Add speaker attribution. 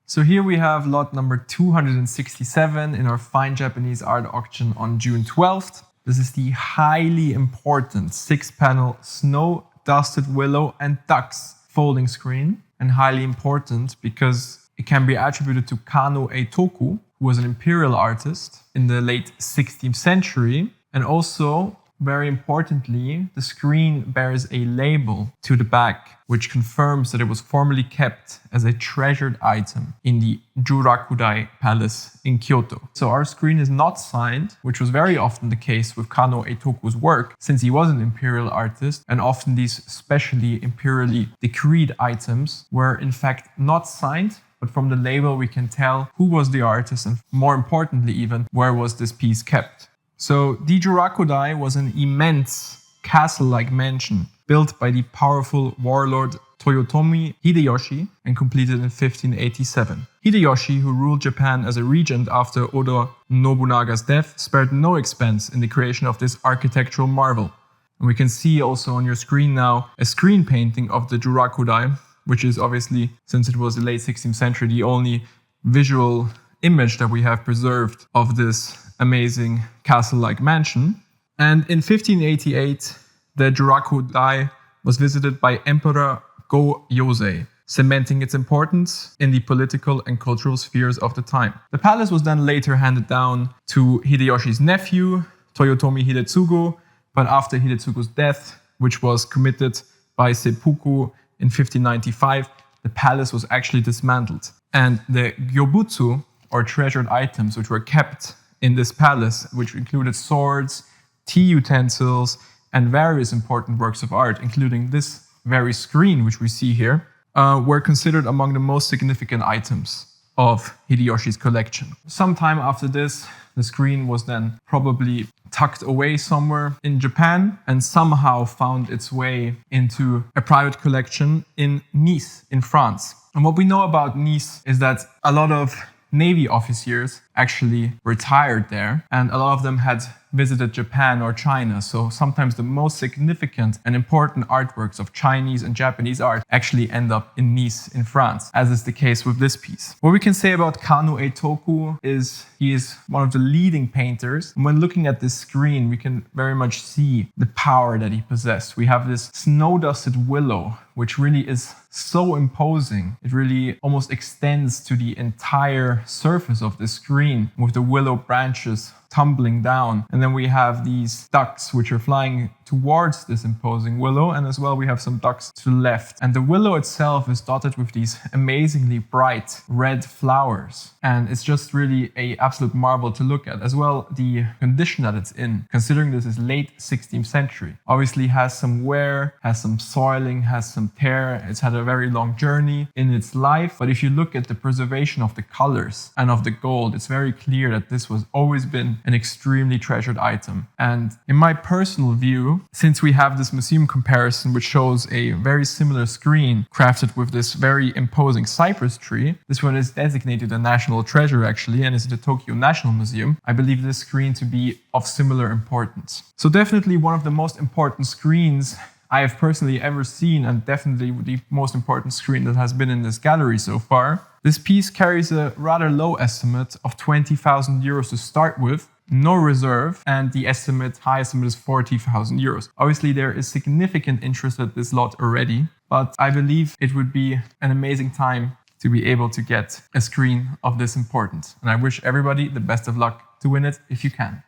Speaker 1: So here we have lot number 267 in our Fine Japanese Art auction on June 12th. This is the highly important 6-panel snow dusted willow and ducks folding screen, and highly important because it can be attributed to Kano Eitoku, who was an imperial artist in the late 16th century. And also, very importantly, the screen bears a label to the back, which confirms that it was formerly kept as a treasured item in the Jurakudai Palace in Kyoto. So our screen is not signed, which was very often the case with Kano Eitoku's work, since he was an imperial artist, and often these specially imperially decreed items were in fact not signed. But from the label we can tell who was the artist, and more importantly even, where was this piece kept. So the Jurakudai was an immense castle-like mansion built by the powerful warlord Toyotomi Hideyoshi and completed in 1587. Hideyoshi, who ruled Japan as a regent after Oda Nobunaga's death, spared no expense in the creation of this architectural marvel. And we can see also on your screen now a screen painting of the Jurakudai, which is obviously, since it was the late 16th century, the only visual image that we have preserved of this amazing castle-like mansion. And in 1588, the Jurakudai was visited by Emperor Go-Yosei, cementing its importance in the political and cultural spheres of the time. The palace was then later handed down to Hideyoshi's nephew, Toyotomi Hidetsugu, but after Hidetsugu's death, which was committed by seppuku in 1595, the palace was actually dismantled. And the gyobutsu, or treasured items, which were kept in this palace, which included swords, tea utensils, and various important works of art, including this very screen, which we see here, were considered among the most significant items of Hideyoshi's collection. Sometime after this, the screen was then probably tucked away somewhere in Japan and somehow found its way into a private collection in Nice, in France. And what we know about Nice is that a lot of Navy officers actually retired there, and a lot of them had visited Japan or China. So sometimes the most significant and important artworks of Chinese and Japanese art actually end up in Nice in France, as is the case with this piece. What we can say about Kano Eitoku is he is one of the leading painters. And when looking at this screen, we can very much see the power that he possessed. We have this snow-dusted willow, which really is so imposing. It really almost extends to the entire surface of the screen with the willow branches tumbling down. And then we have these ducks which are flying towards this imposing willow, and as well we have some ducks to the left. And the willow itself is dotted with these amazingly bright red flowers, and it's just really an absolute marvel to look at. As well, the condition that it's in, considering this is late 16th century, obviously has some wear, has some soiling, has some tear. It's had a very long journey in its life, but if you look at the preservation of the colors and of the gold, it's very clear that this was always been an extremely treasured item. And in my personal view, since we have this museum comparison which shows a very similar screen crafted with this very imposing cypress tree, this one is designated a national treasure actually, and is in the Tokyo National Museum. I believe this screen to be of similar importance. So definitely one of the most important screens I have personally ever seen, and definitely the most important screen that has been in this gallery so far. This piece carries a rather low estimate of 20,000 euros to start with, no reserve, and the high estimate is 40,000 euros. Obviously there is significant interest at this lot already, but I believe it would be an amazing time to be able to get a screen of this importance. And I wish everybody the best of luck to win it if you can.